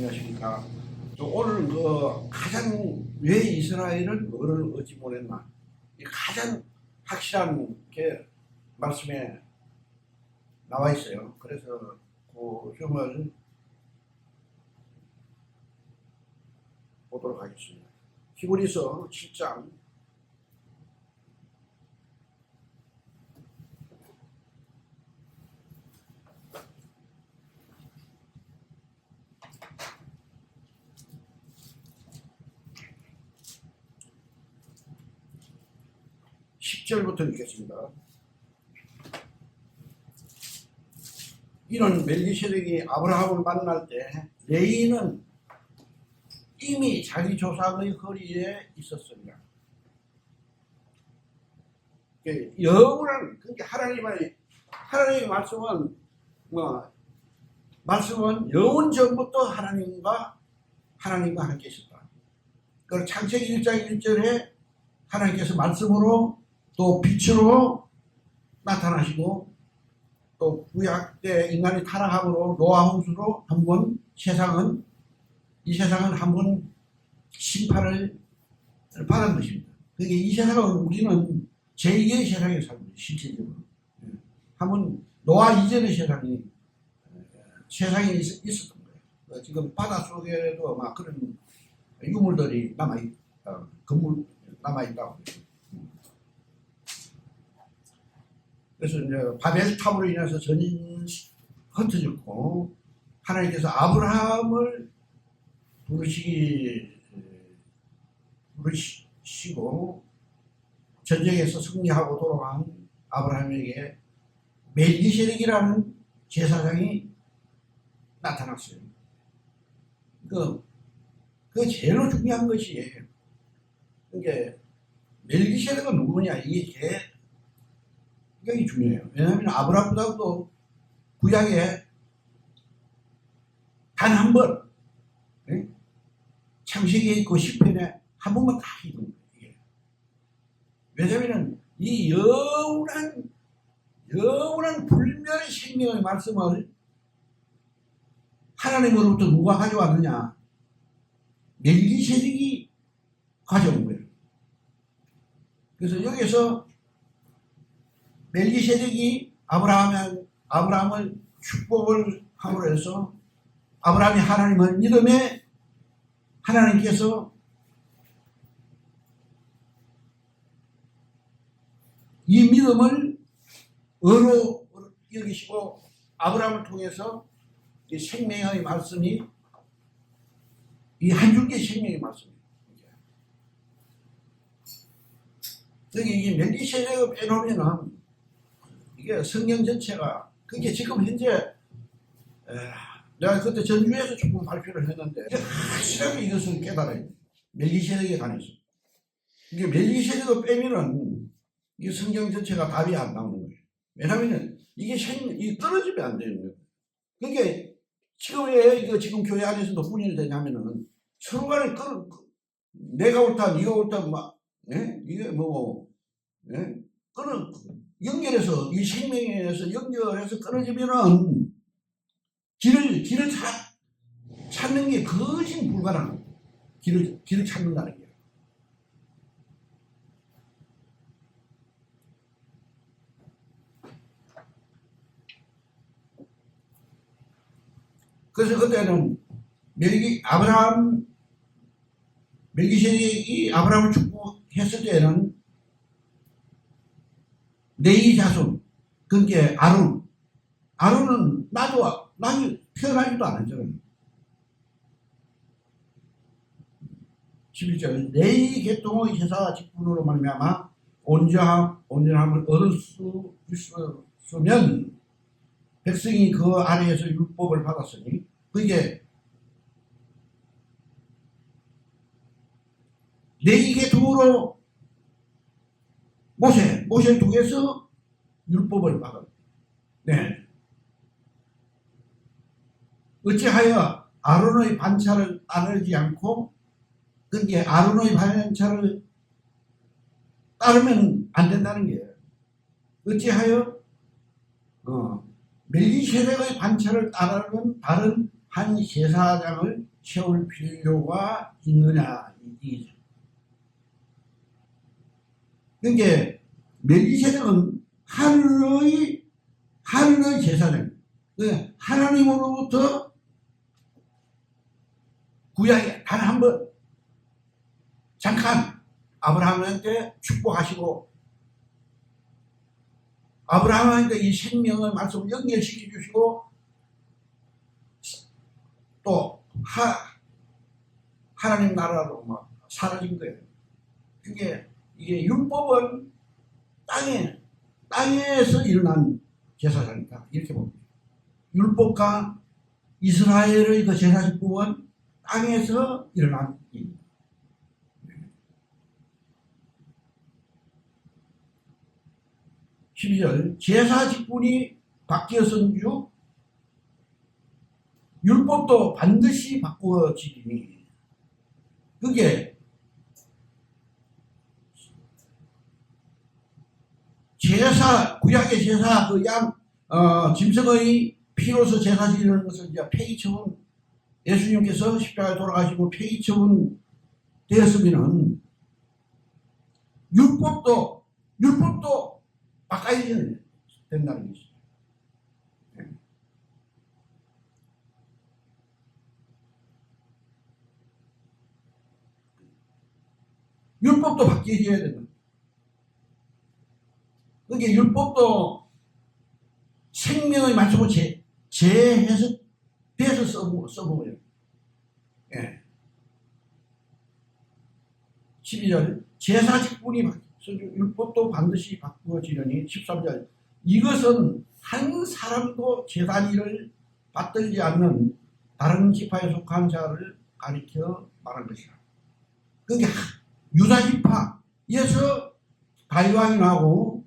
안녕하십니까. 오늘 가장 왜 이스라엘은 뭐를 얻지 못했나, 이 가장 확실한 게 말씀에 나와 있어요. 그래서 그 점을 보도록 하겠습니다. 히브리서 7장 10절부터 읽겠습니다. 이런 멜기세덱이 아브라함을 만날 때 레이는 이미 자기 조상의 허리에 있었습니다. 영원한, 그러니까 하나님의 말씀은 영원 전부터 하나님과 함께 있었다. 그리고 창세기 1장 1절에 하나님께서 말씀으로 또 빛으로 나타나시고, 또 구약 때 인간이 타락함으로 노아 홍수로 한번 이 세상은 한번 심판을 받은 것입니다. 그러니까 이 세상은 우리는 제2의 세상에 살고 있어요. 실질적으로 한번 노아 이전의 세상이 있었던 거예요. 지금 바닷속에도 막 그런 유물들이 건물 남아있다고. 그래서 이제 바벨탑으로 인해서 전이 흩어졌고, 하나님께서 아브라함을 부르시고 전쟁에서 승리하고 돌아간 아브라함에게 멜기세덱이라는 제사장이 나타났어요. 그 제일 중요한 것이, 그게 멜기세덱은 누구냐, 이게 굉장히 중요해요. 왜냐하면 아브라함보다도 구약에 단 한 번, 창세기 그 10편에 한 번만 다 읽은 거예요. 왜냐하면 이 영원한 불멸의 생명의 말씀을 하나님으로부터 누가 가져왔느냐? 멜기세덱이 가져온 거예요. 그래서 여기서 멜기세덱이 아브라함을 축복을 함으로 해서 아브라함이 하나님을 믿음에 하나님께서 이 믿음을 의로 여기시고 아브라함을 통해서 이 생명의 말씀이, 이 한 줄기 생명의 말씀이에요. 여기 이 멜기세덱을 빼놓으면은 이게 성경 전체가, 그게 지금 현재 내가 그때 전주에서 조금 발표를 했는데 확실하게 이것을 깨달아요. 멜기세덱에 관해서. 이게 멜기세덱을 빼면은 이 성경 전체가 답이 안 나오는 거예요. 왜냐하면 이게 떨어지면 안 되는 거예요. 그게 지금 왜 지금 교회 안에서도 분열이 되냐면은 서로 간에 내가 옳다, 네가 옳다, 이게 연결해서, 이 생명에서 연결해서 끊어지면은 길을 찾는 게 거의 불가능한 거예요. 길을 찾는다는 게. 그래서 그때는 멜기세덱이 아브라함을 축복했을 때는 레위 자손, 그게 아론은 나중에 태어나지도 않았잖아요. 11절, 레위 계통의 제사 직분으로 말미암아 온전함을 얻을 수 있으면 백성이 그 아래에서 율법을 받았으니, 그게 레위 계통으로 모세를 통해서 율법을 받았다. 네. 어찌하여 아론의 반차를 따르지 않고, 그게 아론의 반차를 따르면 안 된다는 게, 어찌하여 멜기세덱의 반차를 따르는 다른 한 제사장을 채울 필요가 있느냐 이죠. 그러니까 멜기세덱은 하늘의 제사장, 하나님으로부터 구약에 단 한 번 잠깐 아브라함한테 축복하시고 아브라함한테 이 생명의 말씀을 연결시켜 주시고 또 하나님 나라로 막 사라진 거예요. 이게 율법은 땅에서 일어난 제사장이다 이렇게 봅니다. 율법과 이스라엘의 그 제사직분은 땅에서 일어난 일입니다. 12절 제사직분이 바뀌었은즉 율법도 반드시 바꾸어지리니 그게 구약의 제사 그 짐승의 피로서 제사 지르는 것을 이제 폐기처분 예수님께서 십자가에 돌아가시고 폐기처분 되었으면은 율법도 바꿔야 된다는 것이죠. 율법도 바뀌어야 된다. 그러니까 율법도 생명의 말씀을 재해석돼서 써보고요. 12절 제사직분이 율법도 반드시 바꾸어지려니 13절 이것은 한 사람도 제사지를 받들지 않는 다른 지파에 속한 자를 가리켜 말한 것이라. 그게 유다 지파에서 다윗왕이 나고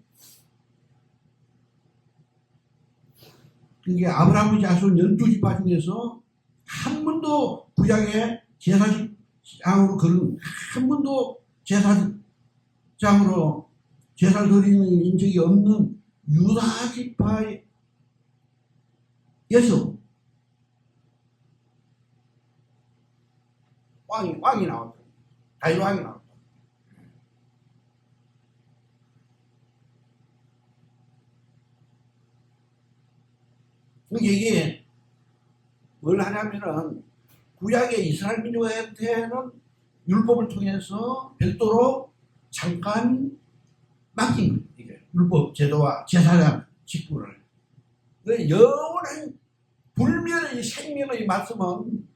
그게 아브라함의 자손 12지파 중에서 한 번도 구약의 제사장으로 그런 한 번도 제사장으로 제사를 드리는 적이 없는 유다 지파에서 왕이 나왔다. 다윗왕이 나왔다. 이게 뭘 하냐면은 구약의 이스라엘 민족한테는 율법을 통해서 별도로 잠깐 맡긴 거예요. 이게 율법 제도와 제사장 직분을. 영원한 불멸의 생명의 말씀은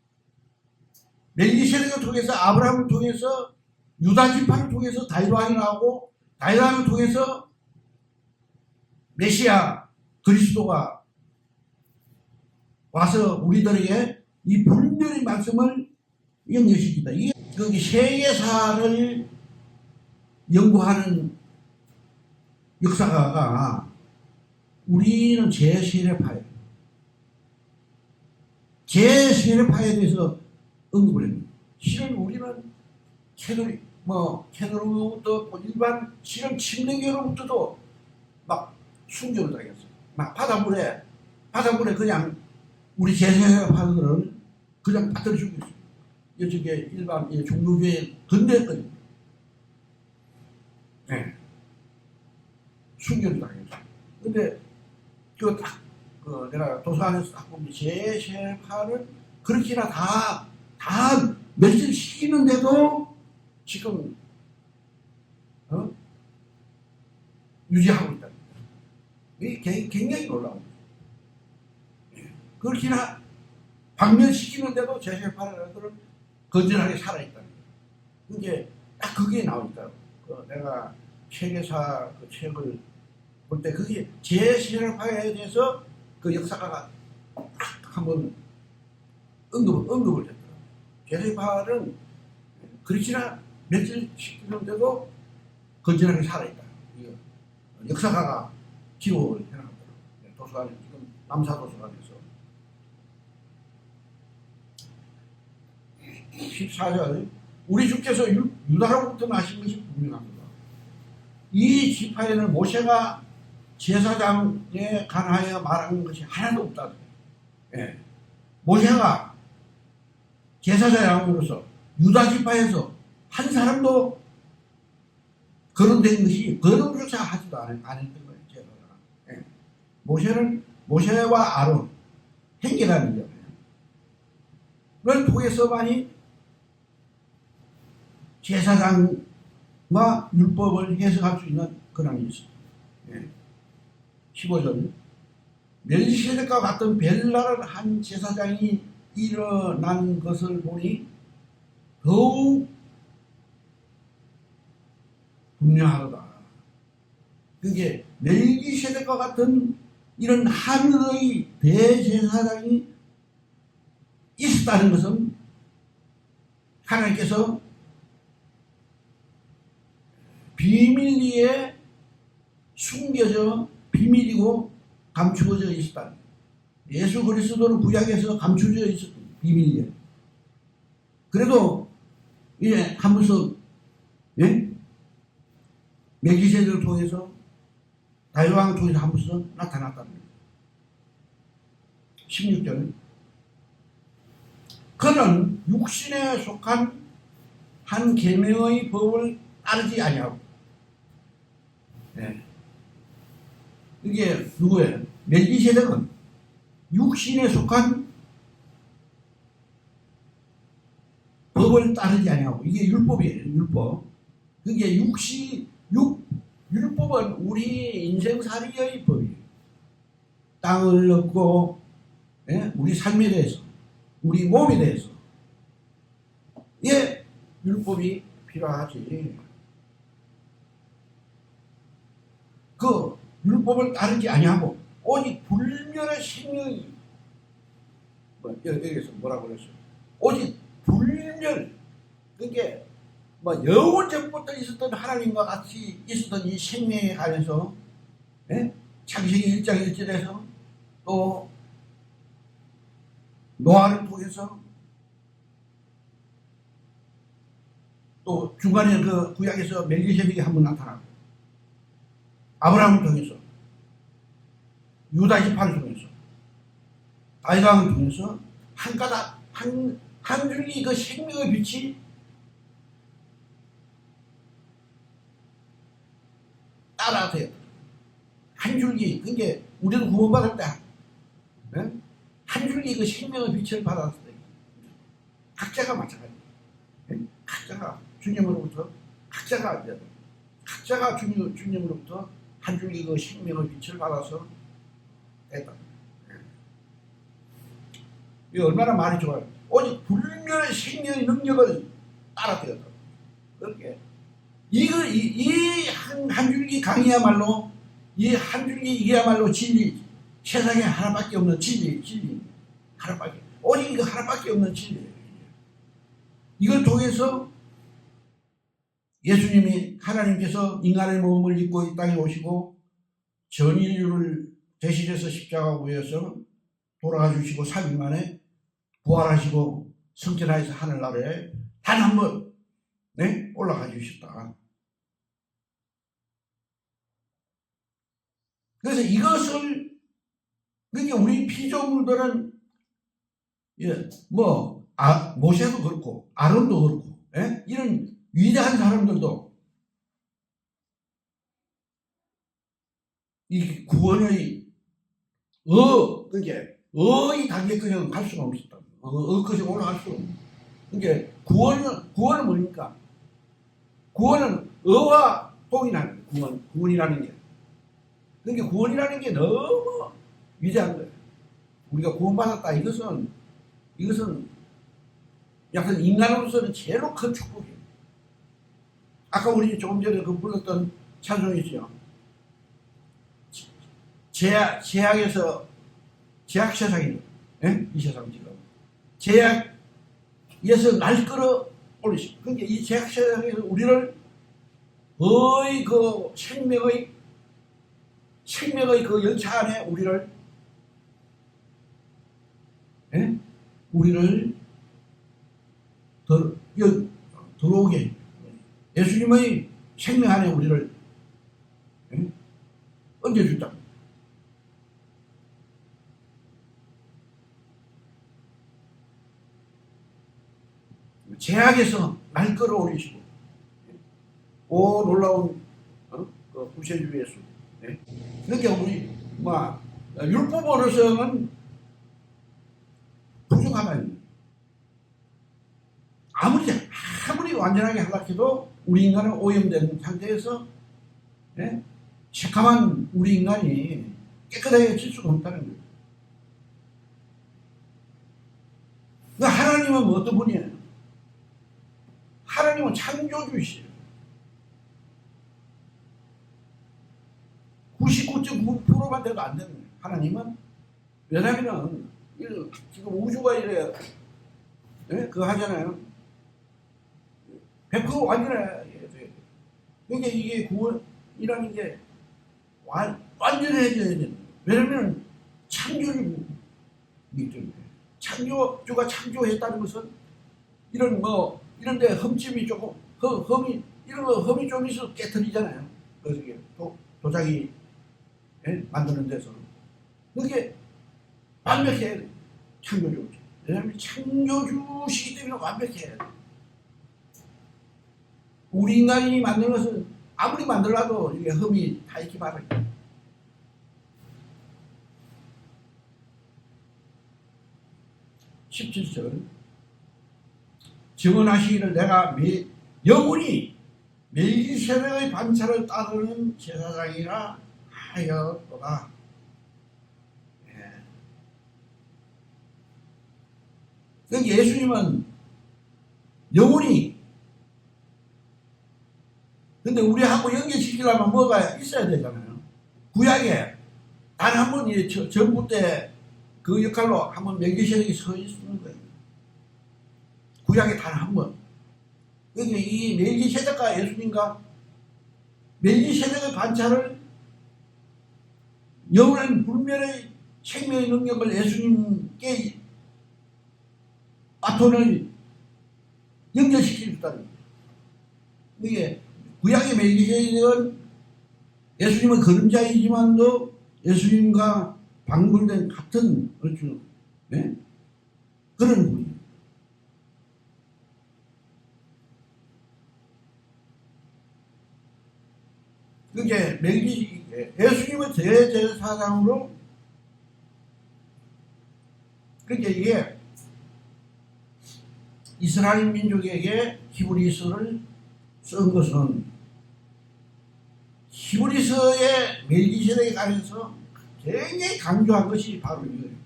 멜기세덱을 통해서 아브라함을 통해서 유다 지파를 통해서 다윗 왕이 나오고 다윗 왕을 통해서 메시아 그리스도가 와서 우리들에게 이 불멸의 말씀을 연결시킨다. 이게 거기 세계사를 연구하는 역사가가 우리는 제세례파예요. 제세례파에 대해서 언급을 합니다. 실은 우리는 캐톨릭부터 일반 실은 침례교로부터도 막 순교를 당했어요. 막 바닷물에 그냥 우리 제세례파들을 그냥 빠뜨려주고 있어요. 이쪽에 일반 종교교회 근대했거든요. 네. 순교를 당했어요. 근데 내가 도서관에서 딱 보면 제세례파를 그렇게나 다 멸절시키는데도 지금 유지하고 있다. 이게 굉장히 놀라운 거죠. 그렇게나 박멸시키는데도 제세례파들은 건전하게 살아있다는 거예요. 이게 딱 그게 나오니까 내가 세계사 그 책을 볼 때 그게 제세례파에 대해서 그 역사가가 딱 한번 언급을 했더라고요. 제세례파는 그렇지나 멸절시키는데도 건전하게 살아있다. 역사가가 기록을 해놨더라고요. 도서관에 지금 남사도서관에서 14절 우리 주께서 유다로부터 나신 것이 분명합니다. 이 지파에는 모세가 제사장에 관하여 말하는 것이 하나도 없다. 예. 모세가 제사장으로서 유다 지파에서 한 사람도 거론된 것이 거론조차 하지도 않았던 거예요. 제사장. 예. 모세와 아론 행계라는 점을 통해서만이 제사장과 율법을 해석할 수 있는 권한이 있습니다. 예. 15절 멜기세덱과 같은 별나라를 한 제사장이 일어난 것을 보니 더욱 분명하다. 그게 멜기세덱과 같은 이런 하늘의 대제사장이 있었다는 것은 하나님께서 비밀리에 숨겨져 비밀이고 감추어져 있었다. 예수 그리스도는 구약에서 감추어져 있었던 비밀이에요. 그래도 이제 한 번씩 멜기세덱을 통해서 다윗 왕을 통해서 한 번씩 나타났답니다. 16절 그는 육신에 속한 한 계명의 법을 따르지 아니하고 이게 누구예요? 멜기세덱은 육신에 속한 법을 따르지 아니하고 이게 율법이에요. 율법. 그게 율법은 우리 인생살이의 법이에요. 땅을 얻고 우리 삶에 대해서 우리 몸에 대해서 율법이 필요하지. 그 율법을 따르지 아니하고 오직 불멸의 생명이 여기서 뭐라고 그랬어요? 오직 불멸 그게 영원 전부터 있었던 하나님과 같이 있었던 이 생명에 관해서 창세기 1장 1절에서 또 노아를 통해서 또 중간에 그 구약에서 멜기세덱이 한번 나타나고 아브라함을 통해서 유다 지파를 통해서 다윗 왕을 통해서 한 가닥 한 줄기 그 생명의 빛이 따라돼요. 한 줄기 그게 우리는 구원받을 때 한 줄기 그 생명의 빛을 받았을 때 각자가 마찬가지예요. 각자가 주님으로부터 각자가 주님으로부터 한 줄기 그 생명의 빛을 받아서 됐다. 이게 얼마나 말이 좋아요. 오직 불멸의 생명의 능력을 따라 되었다. 그렇게 이 한 줄기 강이야말로 이 한 줄기 이게야말로 진리. 세상에 하나밖에 없는 진리 하나밖에 오직 이거 하나밖에 없는 진리예요. 이걸 통해서 예수님이 하나님께서 인간의 몸을 입고 이 땅에 오시고 전 인류를 대신해서 십자가 위에서 돌아가 주시고 3일 만에 부활하시고 승천하여서 하늘나라에 단 한 번 올라가 주셨다. 그래서 이것을 그러니까 우리 피조물들은 모세도 그렇고 아론도 그렇고 이런 위대한 사람들도 이 구원의 그게 의 단계까지는 갈 수가 없었다. 의까지 올라갈 수 없는. 그게 구원은 뭡니까? 구원은 의와 동이라는 구원이라는 게. 그러니까 구원이라는 게 너무 위대한 거예요. 우리가 구원받았다. 이것은 약간 인간으로서는 제일 큰 축복이에요. 아까 우리 조금 전에 그 불렀던 찬송이죠. 제약에서 제약 세상이에요. 이 세상 지금 제약에서 날 끌어 올리시고, 그러니까 이 제약 세상에서 우리를 그 생명의 그 열차 안에 우리를 들어오게 예수님의 생명 안에 우리를 얹어준다. 제약에서 날 끌어올리시고 오 놀라운 그 구세주의 예수. 네. 그러니까 우리 율법으로서는 부족하다. 아무리 완전하게 하려해도 우리 인간은 오염된 상태에서 시커먼 우리 인간이 깨끗하게 질 수가 없다는 거예요. 하나님은 어떤 분이에요? 하나님은 창조주이시에요. 99.9%만 돼도 안 되는 거예요. 하나님은. 왜냐하면 지금 우주가 이래 그거 하잖아요. 100% 완전해야 돼. 그러니까 이게 구원이라는 게 완전해져야 되는 거예요. 왜냐하면 창조주이기 때문에. 창조주가 창조했다는 것은 이런데 흠집이 조금 흠이 좀 있어 깨트리잖아요. 그게 도자기 만드는 데서 그게 완벽해야 돼. 창조주. 왜냐하면 창조주시기 때문에 완벽해야 돼. 우리 인간이 만든 것은 아무리 만들어도 이게 흠이 다 있기 마련이에요. 17절 증언하시기를 내가 영원히 멜기세덱의 반차를 따르는 제사장이라 하였도다. 그러니까 예수님은 영원히 근데 우리하고 연결시키려면 뭐가 있어야 되잖아요. 구약에 단 한 번 전부 때 그 역할로 한번 멜기세덱이 서 있는 거예요. 구약에 단 한 번. 그러니까 이 멜기세덱과 예수님과 멜기세덱의 반차를 영원한 불멸의 생명의 능력을 예수님께 바톤을 연결시키겠다는 거예요. 이게 구약의 멜기세덱은 예수님은 그림자이지만도 예수님과 방불된 같은 그렇죠. 네? 그런 분이에요. 그게 예수님의 대제사장으로 그러니까 이게 이스라엘 민족에게 히브리서를 쓴 것은 히브리서의 멜기세덱에 관해서 굉장히 강조한 것이 바로 이거예요.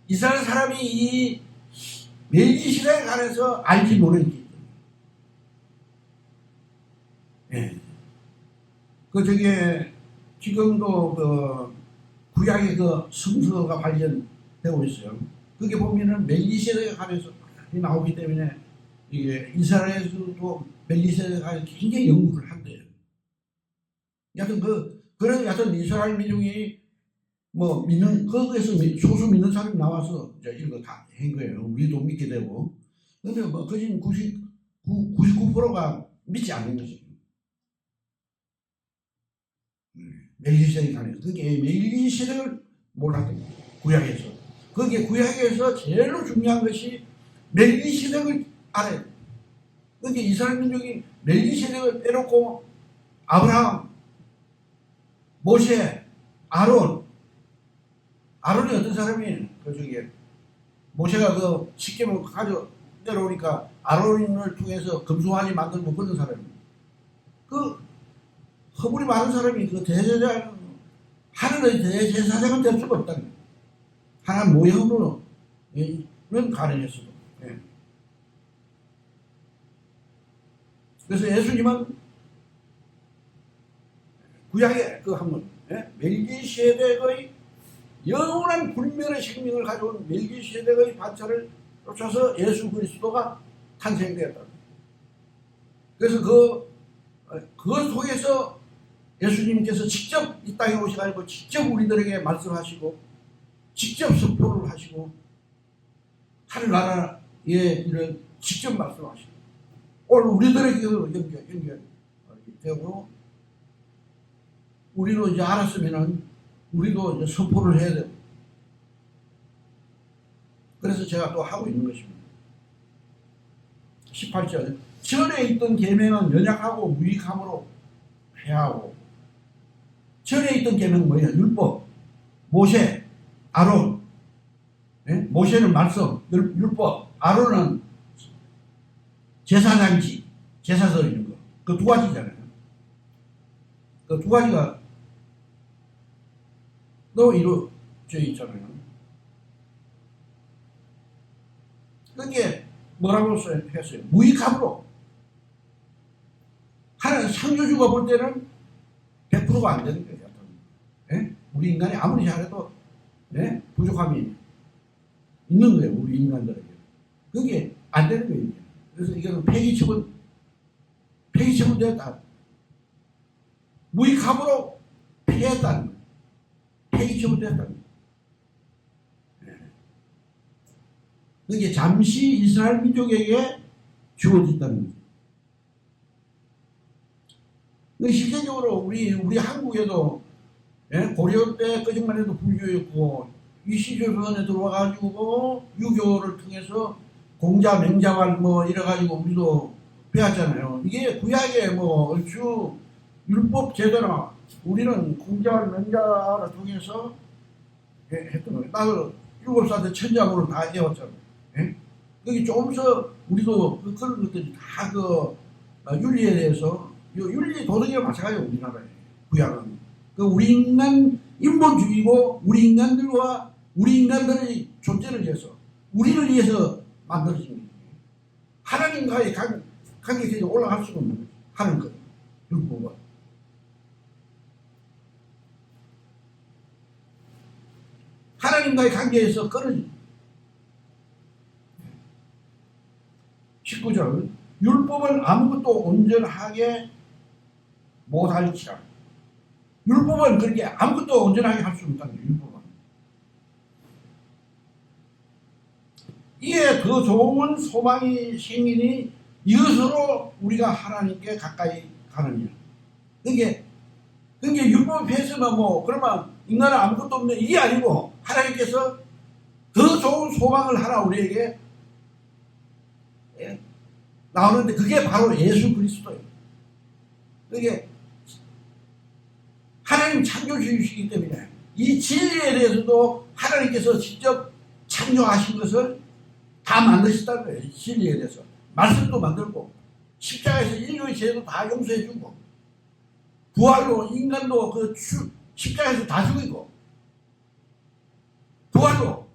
이스라엘 사람이 이 멜기세덱에 관해서 알지 모르기 때문에. 저게 지금도 구약의 성서가 발견되고 있어요. 그게 보면은 멜기세덱에 관해서 나오기 때문에 이게 이스라엘에서도 멜기세덱에 관해서 굉장히 연구를 한대요. 여하튼 여하튼 이스라엘 민족이 거기에서 소수 믿는 사람이 나와서 이런 거 다 한 거예요. 우리도 믿게 되고. 근데 거진 99%가 믿지 않는 거죠. 멜기세덱에 관해서. 그게 멜기세덱을 몰랐던 거예요. 구약에서. 그게 구약에서 제일로 중요한 것이 멜기세덱을 알아야 돼요. 그게 이스라엘 민족이 멜기세덱을 빼놓고 아브라함, 모세, 아론이 어떤 사람이에요? 모세가 십계명 가져 내려오니까 아론을 통해서 금송아지 만들고 그런 사람이에요. 허물이 많은 사람이 대제사장, 하늘의 대제사장은 될 수가 없다는 거예요. 하나님 모형으로는 가능했어도. 네. 그래서 예수님은 구약의 한번 멜기세덱의 영원한 불멸의 생명을 가져온 멜기세덱의 반차를 쫓아서 예수 그리스도가 탄생되었다. 그래서 그걸 통해서 예수님께서 직접 이 땅에 오셔가지고 직접 우리들에게 말씀하시고 직접 선포를 하시고 하늘나라의 일을 직접 말씀하시고 오늘 우리들에게도 연결되고 우리도 이제 알았으면은 우리도 이제 선포를 해야 돼요. 그래서 제가 또 하고 있는 것입니다. 18절 전에 있던 계명은 연약하고 무익함으로 폐하고. 전에 있던 계명은 뭐예요? 율법, 모세, 아론. 예? 모세는 말씀, 율법, 아론은 제사장지, 제사 드리는 거. 그 두 가지잖아요. 그 두 가지가 너무 이루어져 있잖아요. 그게 뭐라고 했어요? 무익함으로. 하나님 창조주가 볼 때는 100%가 안 되는 거예요. 예? 우리 인간이 아무리 잘해도 예? 부족함이 있는 거예요. 우리 인간들에게. 그게 안 되는 거예요. 그래서 이거는 폐기처분 되었다. 무익함으로 폐했다는 거예요. 폐기처분 되었다는 거예요. 그게 잠시 이스라엘 민족에게 주어졌다는 거죠. 실제적으로 우리 한국에도 예? 고려 때 그전만 해도 불교였고 위시조선에 들어와가지고 유교를 통해서 공자, 맹자말 뭐 이래가지고 우리도 배웠잖아요. 이게 구약의 뭐 얼추 율법 제도나 우리는 공자, 맹자를 통해서 했던 거예요. 나도 7살 때 천장으로 다 외웠잖아요. 예? 거기 조금서 우리도 그런 것들이 다 윤리에 대해서 윤리 도덕이랑 마찬가지예요. 우리나라에 구약은 우리 인간 인본주의고 우리 인간들과 우리 인간들의 존재를 위해서 우리를 위해서 만들어진 거예요. 하나님과의 관계에서 올라갈 수가 없는 거예요. 하는 것 율법은. 하나님과의 관계에서 끊어진 19절 율법은 아무것도 온전하게 못할지라. 율법은 그렇게 아무것도 온전하게 할 수 없다는 거예요. 율법은. 이에 더 좋은 소망이 생기니 이것으로 우리가 하나님께 가까이 가느니라. 그게 율법 폐했으면 뭐 그러면 인간은 아무것도 없네 이게 아니고 하나님께서 더 좋은 소망을 하나 우리에게 나오는데 그게 바로 예수 그리스도예요. 그게 하나님 창조주이시기 때문에 이 진리에 대해서도 하나님께서 직접 창조하신 것을 다 만드셨다는 거예요. 진리에 대해서 말씀도 만들고 십자가에서 인류의 죄도 다 용서해주고 부활로 인간도 십자가에서 다 죽이고 부활로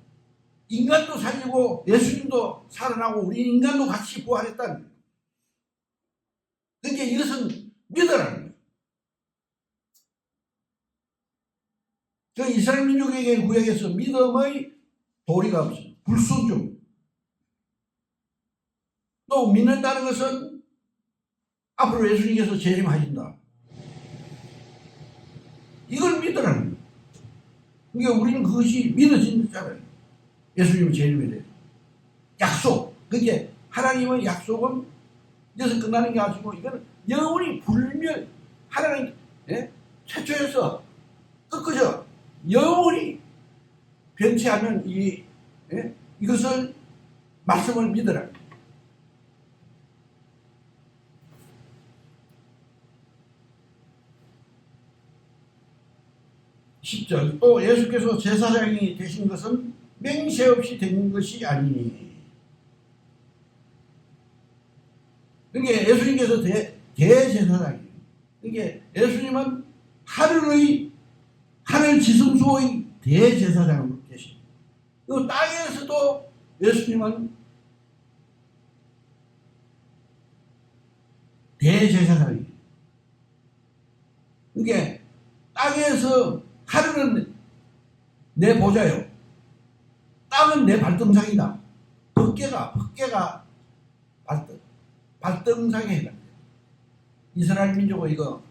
인간도 살리고 예수님도 살아나고 우리 인간도 같이 부활했다는 거예요. 그러니까 이것은 믿으라는 거예요. 그 이스라엘 민족에게 구약에서 믿음의 도리가 없어요. 불순종. 또 믿는다는 것은 앞으로 예수님께서 재림하신다. 이걸 믿으라는 거예요. 그러니까 우리는 그것이 믿어지잖아요. 예수님의 재림에 대해 약속. 그게 하나님의 약속은 이제서 끝나는 게 아니고 이거는 영원히 불멸. 하나님 최초에서 끝까지 영원히 변치 않는 이것을 말씀을 믿으라. (10절) 또 예수께서 제사장이 되신 것은 맹세 없이 된 것이 아니니. 그러니까 예수님께서 대제사장이에요. 그러니까 예수님은 하늘 지성소의 대제사장으로 계십니다. 그 땅에서도 예수님은 대제사장이에요. 그러니까 땅에서 하늘은 내 보좌요. 땅은 내 발등상이다. 법궤가 발등상에 해당돼요. 이스라엘 민족의 이거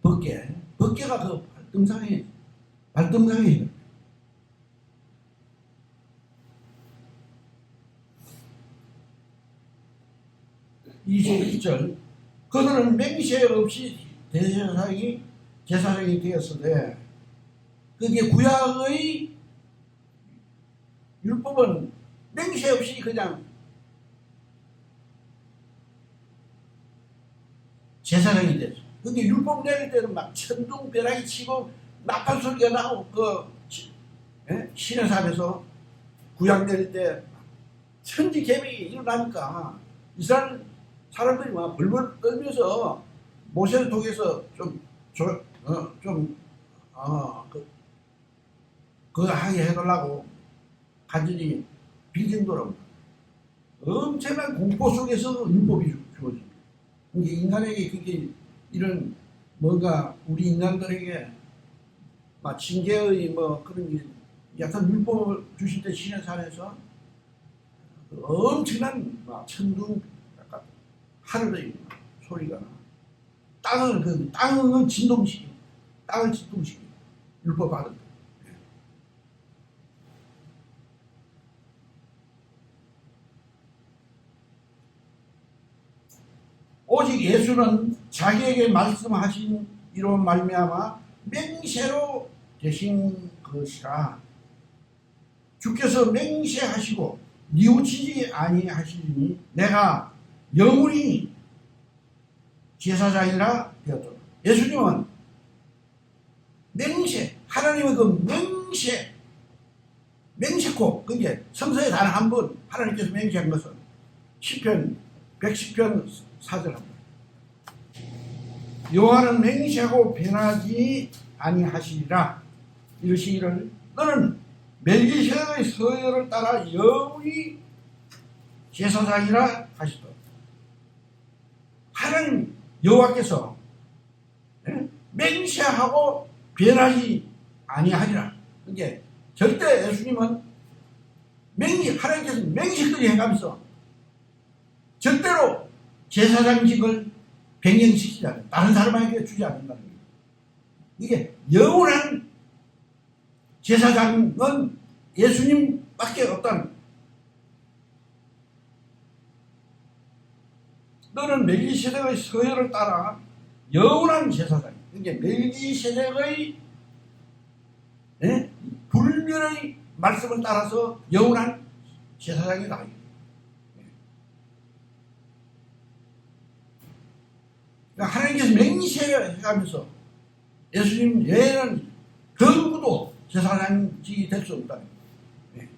법궤가 그 발등상에 해당돼요. 21절 그들은 맹세 없이 제사장이 되었으되 그게 구약의 율법은 맹세 없이 그냥 제사장이 됐어. 근데 율법 내릴 때는 막 천둥벼락이 치고 나팔 소리가 나고 시내산에서 구약 내릴 때 천지개벽이 일어나니까 이스라엘 사람들이 막 벌벌 떨면서 모세를 통해서 그거 하게 해달라고 간절히 빌 정도로 엄청난 공포 속에서 율법이 주어집니다. 인간에게 그게 이런 뭔가 우리 인간들에게 막 징계의 뭐 그런 약간 율법을 주실 때 시내산에서 엄청난 막 천둥 약간 하늘의 소리가 땅을 진동시키 율법 받은 거. 오직 예수는 자기에게 말씀하신 이로 말미암아 맹세로 되신 것이라. 주께서 맹세하시고 뉘우치지 아니하시니 내가 영원히 제사장이라 되었도다. 예수님은 맹세, 하나님의 그 맹세코, 그게 성서에 단 한 번 하나님께서 맹세한 것은 시편 110편 4절합니다. 여호와는 맹세하고 변하지 아니하시리라. 이르시기를 너는 멜기세덱의 서열을 따라 영원히 제사장이라 하시더라. 하나님 여호와께서 맹세하고 변하지 아니하리라. 그게 절대 예수님은 하나님께서 맹세까지 해가면서 절대로 제사장직을 변경시키지 않아요. 다른 사람에게 주지 않는다는 거예요. 이게 영원한 제사장은 예수님밖에 없다는. 너는 멜기세덱의 서열을 따라 영원한 제사장. 이게 멜기세덱의 불멸의 말씀을 따라서 영원한 제사장이다. 그러니까 하나님께서 맹세해가면서 예수님 외에는 그 누구도 제사장직이 될 수 없다는 거예요.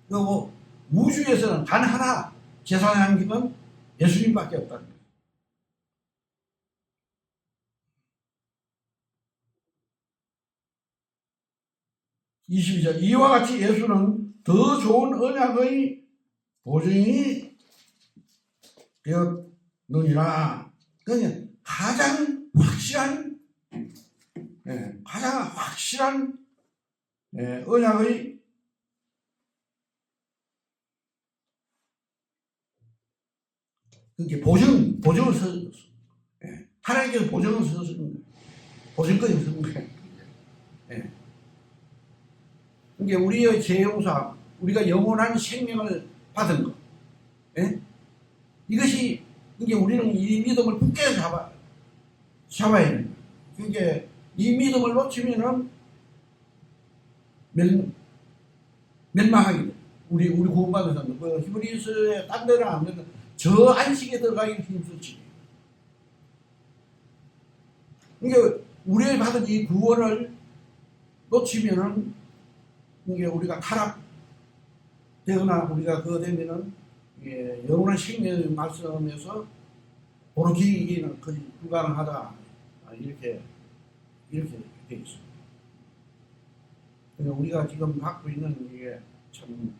그리고 우주에서는 단 하나 제사장직은 예수님밖에 없다는 거예요. 22절 이와 같이 예수는 더 좋은 언약의 보증이 되었느니라. 그러니까 가장 확실한 언약의 그게 보증을 써줬어. 하나님께서 보증을 써줬습니다. 보증까지 쓰는 거예요. 그게 우리의 죄 용서, 우리가 영원한 생명을 받은 것. 이것이 이게 우리는 이 믿음을 굳게 잡아야 됩니다. 그게 이 믿음을 놓치면은 멸망하게 돼. 우리 구원받은 사람들, 히브리서에 딴 데는 안 되는 저 안식에 들어가기 힘들지. 그러니까 우리의 받은 이 구원을 놓치면은 이게 우리가 타락되거나 우리가 그거 되면은 영원한 생명의 말씀에서 오르기는 거의 불가능하다. 이렇게 되어 있습니다. 그러니까 우리가 지금 갖고 있는 이게 참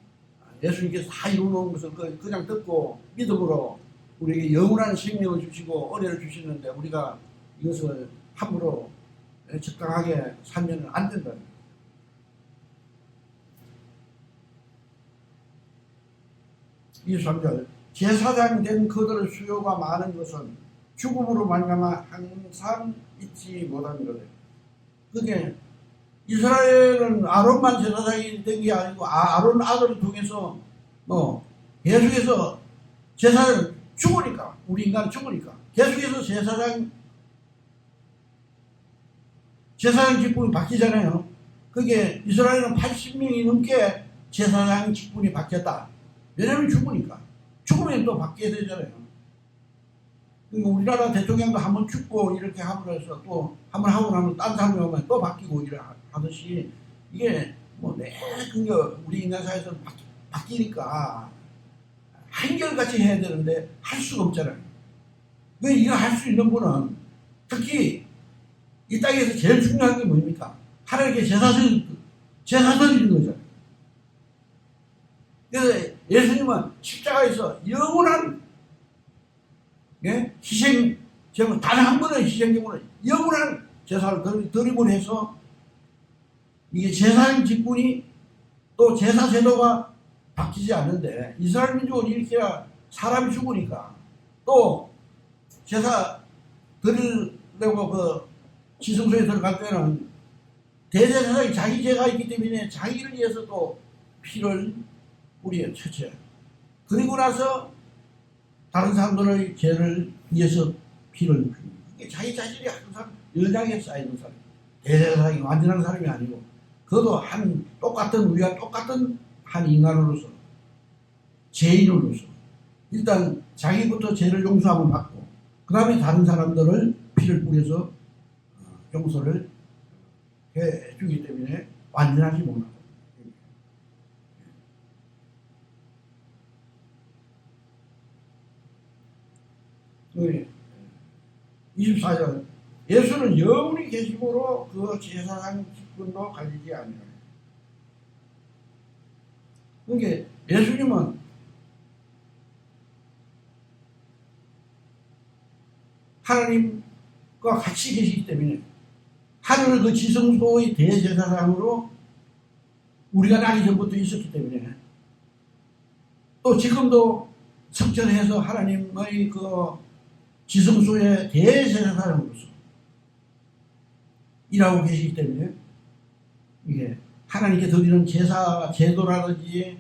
예수님께서 다 이루어놓은 것을 그냥 듣고 믿음으로 우리에게 영원한 생명을 주시고 은혜를 주시는데 우리가 이것을 함부로 적당하게 살면 안 된다는 거예요. 23절 제사장 된 그들의 수요가 많은 것은 죽음으로 말미암아 항상 잊지 못하는 거예요. 그게 이스라엘은 아론만 제사장이 된 게 아니고 아론 아들을 통해서 계속해서 제사장 죽으니까 우리 인간 죽으니까 계속해서 제사장 직분이 바뀌잖아요. 그게 이스라엘은 80명이 넘게 제사장 직분이 바뀌었다. 왜냐하면 죽으니까. 죽으면 또 바뀌어야 되잖아요. 그러니까 우리나라 대통령도 한번 죽고 이렇게 함으로써 또 한번 하고 나면 딴 사람이 오면 또 바뀌고 이래 하듯이 이게 뭐 그러니까 우리 인간 사회에서 바뀌니까 한결같이 해야 되는데 할 수가 없잖아요. 왜 이거 할 수 있는 분은 특히 이 땅에서 제일 중요한 게 뭡니까? 하나님께 제사 드리는 거잖아요. 그래서 예수님은 십자가에서 영원한 희생, 단 한 번의 희생제물은 영원한 제사를 드림으로 해서 이게 제사의 직분이 또 제사 제도가 바뀌지 않는데 이스라엘 민족은 이렇게 사람이 죽으니까 또 제사 드리려고 그 지성소에 들어갈 때는 대제사장이 자기 죄가 있기 때문에 자기를 위해서 또 피를 뿌려요. 첫째. 그리고 나서 다른 사람들의 죄를 위해서 피를 뿌립니다. 이게 자기 자신이 항상 연약에 쌓이는 사람. 대제사장이 완전한 사람이 아니고 그것도 우리와 똑같은 한 인간으로서 죄인으로서 일단 자기부터 죄를 용서함을 받고 그 다음에 다른 사람들을 피를 뿌려서 용서를 해주기 때문에 완전하지 못하고 24절 예수는 영원히 계심으로 그 제사장 직분도 가지지 아니하니. 그러니까 예수님은 하나님과 같이 계시기 때문에 하늘 그 지성소의 대제사장으로 우리가 나기 전부터 있었기 때문에 또 지금도 성전해서 하나님의 그 지성소의 대제사장으로서 일하고 계시기 때문에 이게 하나님께 드리는 제사 제도라든지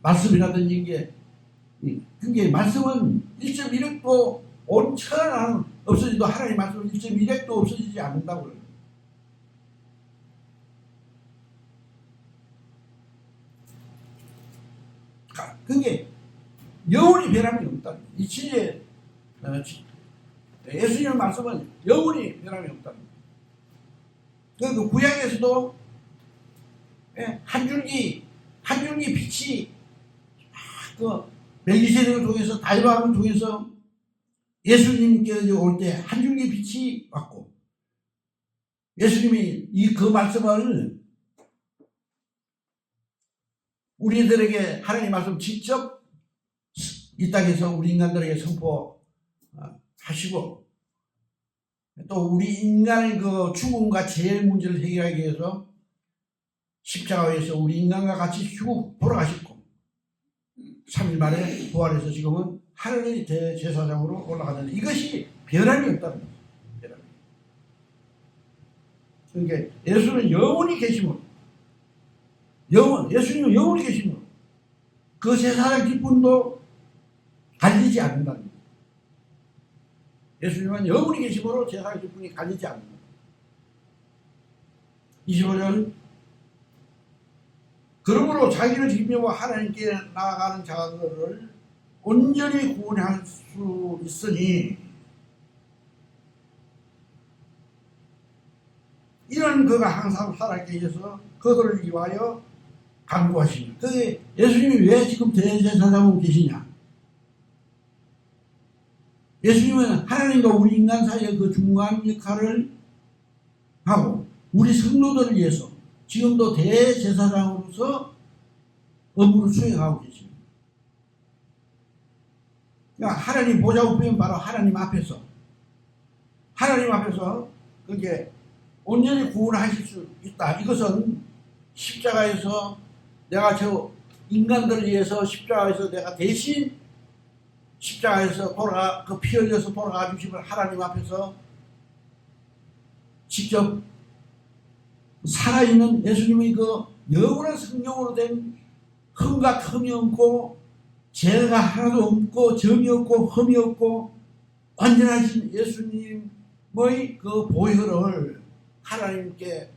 말씀이라든지 이게 말씀은 1.1핵도 온천한 없어지도 하나님 말씀은 1.1핵도 없어지지 않는다고 그래요. 그게 영원히 변함이 없다. 이 진리의 예수님의 말씀은 영원히 변함이 없다. 그 구약에서도 한 줄기 빛이 그 멜기세덱을 통해서 다윗왕을 통해서 예수님께 올 때 한 줄기 빛이 왔고 예수님이 그 말씀을 우리들에게 하나님 말씀 직접 이 땅에서 우리 인간들에게 선포하시고 또 우리 인간의 그 죽음과 죄의 문제를 해결하기 위해서 십자가에서 우리 인간과 같이 돌아가셨고 3일 만에 부활해서 지금은 하늘의 대제사장으로 올라가는데 이것이 변함이 없다는 거죠. 그러니까 예수는 영원히 계심으로 예수님은 영원히 계심으로 그 제사장 기쁨도 갈리지 않는다는 거예요. 예수님은 영원히 계심으로 제사장 기쁨이 갈리지 않는다. 25절 그러므로 자기를 지키며 하나님께 나아가는 자들을 온전히 구원할 수 있으니 이런 그가 항상 살아있게 해서 그들을 위하여 간구하시니 그게 예수님이 왜 지금 대제사장으로 계시냐? 예수님은 하나님과 우리 인간 사이의 그 중간 역할을 하고 우리 성도들을 위해서 지금도 대제사장으로서 업무를 수행하고 계십니다. 그러니까 하나님 보좌 우편은 바로 하나님 앞에서 그게 온전히 구원하실 수 있다. 이것은 십자가에서 내가 저 인간들을 위해서 십자가에서 내가 대신 십자가에서 그 피 흘려서 돌아가 주심을 하나님 앞에서 직접 살아있는 예수님의 그 영원한 성령으로 된 흠과 흠이 없고 죄가 하나도 없고 점이 없고 흠이 없고 완전하신 예수님의 그 보혈을 하나님께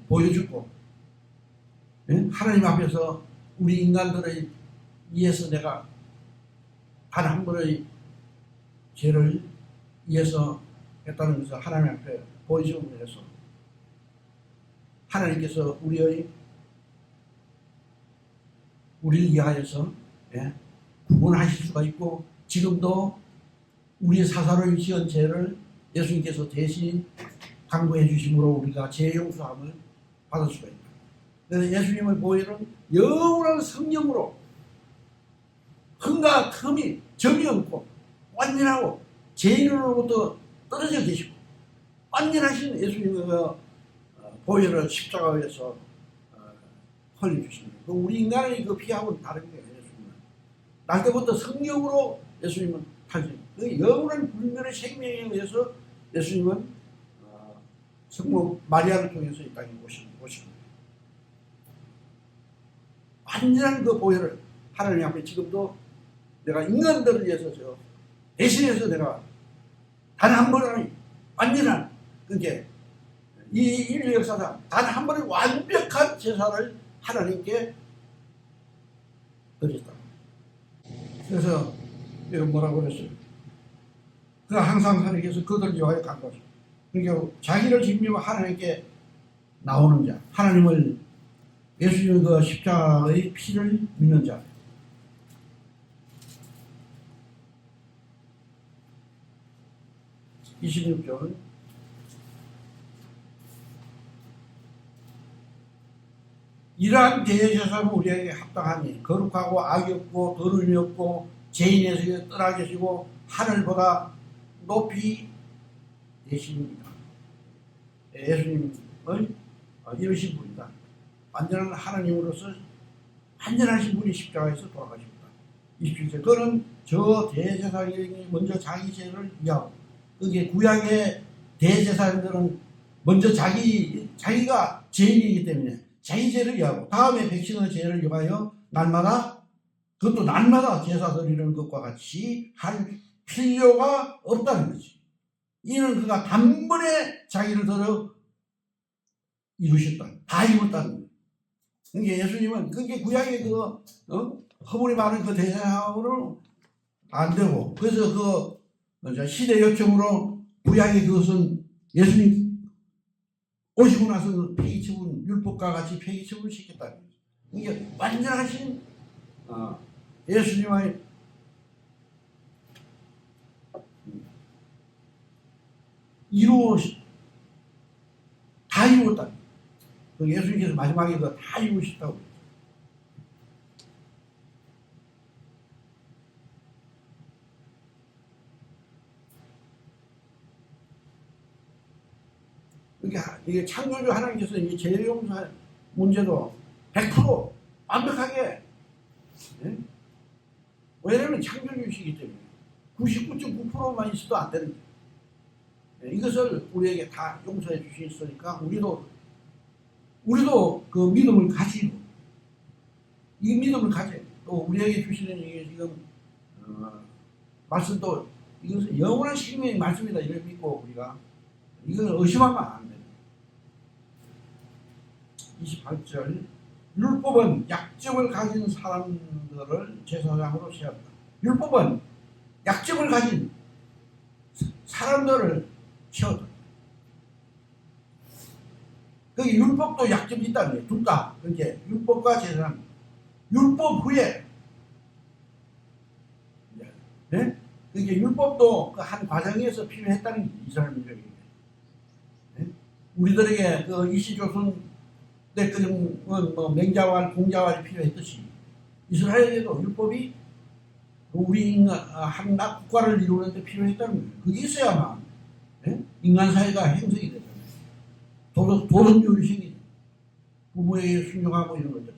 보여주고 하나님 앞에서 우리 인간들의 위해서 내가 단 한 번의 죄를 위해서 했다는 것을 하나님 앞에 본심을 해서 하나님께서 우리를 위하여서 구원하실 수가 있고, 지금도 우리 사사로이 지은 죄를 예수님께서 대신 강구해 주심으로 우리가 죄 용서함을 받을 수가 있다. 그래서 예수님의 보혈은 영원한 성령으로 흠과 흠이 점이 없고 완전하고 죄인으로부터 떨어져 계시고 완전하신 예수님의 보혈을 십자가에서 흘려주십니다. 우리 인간의 그 피하고는 다른 게 예수님은 날 때부터 성령으로 예수님은 타지. 그 영원한 불멸의 생명에 의해서 예수님은 성모 마리아를 통해서 이 땅에 오십니다. 완전한 그 보혈을 하나님 앞에 지금도 내가 인간들을 위해서 대신해서 내가 단 한 번의 완전한 그게 이 인류 역사상 단 한 번의 완벽한 제사를 하나님께 드렸다. 그래서 내가 뭐라고 그랬어요? 그가 항상 하나님께서 그들을 위하여 간 거죠. 그러니까 자기를 지키며 하나님께 나오는 자, 하나님을 예수님의 그 십자가의 피를 믿는 자. (26절) 이러한 대제사는 우리에게 합당하니 거룩하고 악이 없고 더러움이 없고 죄인에서 떠나 계시고 하늘보다 높이 계십니다. 예수님은 이러신 분이다. 완전한 하나님으로서 완전하신 분이 십자가에서 돌아가십니다. 27절 그는 저 대제사장이 먼저 자기 죄를 위하고, 그게 구약의 대제사장들은 먼저 자기가 죄인이기 때문에 자기 죄를 위하고 다음에 백성의 죄를 위하여 그것도 날마다 제사 드리는 것과 같이 할 필요가 없다는 거지. 이는 그가 단번에 자기를 들어 이루셨다. 다 이뤘다는 거예요. 그러니까 예수님은 그게 구약의 허물이 많은 그 대제사장으로는 안 되고, 그래서 시대 요청으로 구약의 그것은 예수님 오시고 나서 폐기처분, 율법과 같이 폐기처분을 시켰다는 거죠. 그러니까 완전하신 예수님의 다 이루었다. 예수님께서 마지막에 다 이루셨다고. 그러니까 이게 창조주 하나님께서 이 죄 용서 문제도 100% 완벽하게, 왜냐하면 창조주시기 때문에 99.9%만 있어도 안 되는 거예요. 이것을 우리에게 다 용서해 주셨으니까 우리도 그 믿음을 가지고, 이 믿음을 가져. 또 우리에게 주시는 이게 지금 말씀도 이것은 영원한 생명의 말씀이다 이걸 믿고 우리가 이건 의심하면 안 됩니다. 28절 율법은 약점을 가진 사람들을 제사장으로 세웠다. 율법은 약점을 가진 사람들을 세웠다. 거기 율법도 약점이 있다는 거예요. 둘 다. 그러니까 율법과 제사장. 율법 후에 그러니까 율법도 그 한 과정에서 필요했다는 게 이스라엘 민족에게. 우리들에게 그 이시조선 때까지는 맹자왈, 공자왈이 필요했듯이 이스라엘에도 율법이 우리 한 국가를 이루는데 필요했다는 거예요. 그게 있어야만 인간 사회가 형성이 되잖아요. 도덕률이 생기죠. 부모에게 순종하고 이런 것들.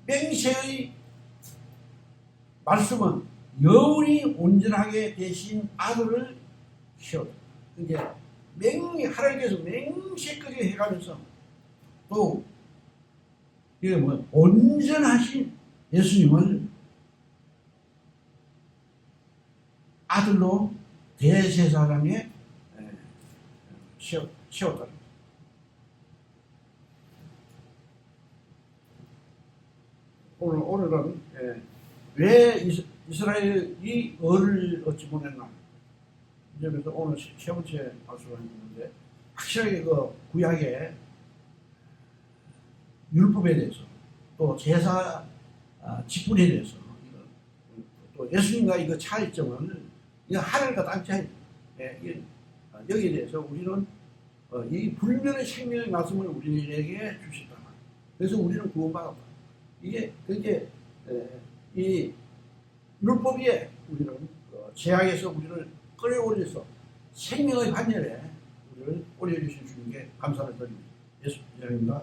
맹세의 말씀은 영원히 온전하게 되신 아들을 세웠다. 이게 하나님께서 맹세까지 해가면서 또 이게 온전하신 예수님을 아들로 대제사장에 세웠다. 오늘은 왜 이스라엘이 을을 어찌 보냈나 이 점에서 오늘 세 번째 말씀을 했는데 확실하게 그 구약의 율법에 대해서 또 제사 직분에 대해서 또 예수님과 이거 차이점을 이거 하늘과 땅 차이 여기에 대해서 우리는 이 불면의 생명의 말씀을 우리에게 주셨다. 그래서 우리는 구원받았다. 이게 그게 이 율법 위에 우리는 죄악에서 우리를 끌어올려서 생명의 반열에 우리를 올려주신 주님께 감사를 드립니다. 예수 이름입니다.